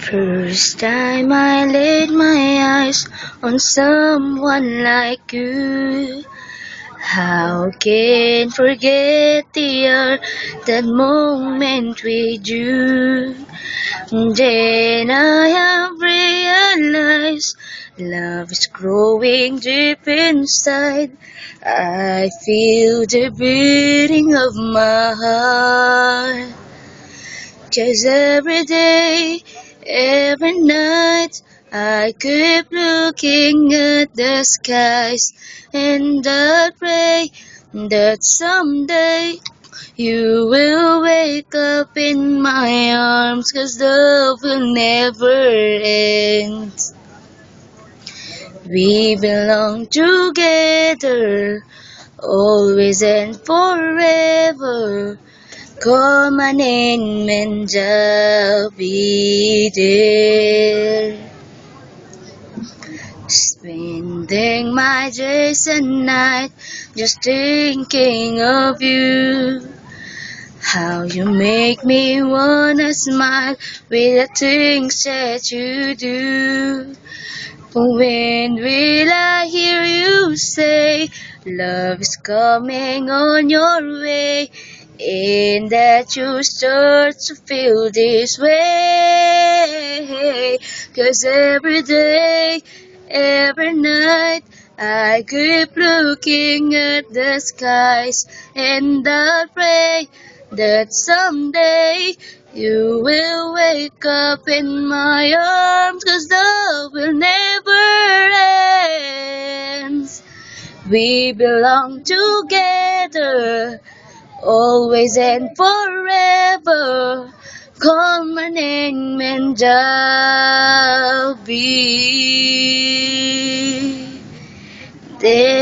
First time I laid my eyes on someone like you, how can forget the hour, that moment with you? Then I have realized love is growing deep inside. I feel the beating of my heart. 'Cause every day, every night, I keep looking at the skies, and I pray that someday you will wake up in my arms, 'cause love will never end. We belong together, always and forever. Call my name and I'll be there. Spending my days and nights just thinking of you. How you make me wanna smile with the things that you do. When will I hear you say love is coming on your way, and that you start to feel this way? 'Cause every day, every night, I keep looking at the skies, and I pray that someday you will wake up in my arms, 'cause love will never end. We belong together, always and forever. Call my name and I'll be there.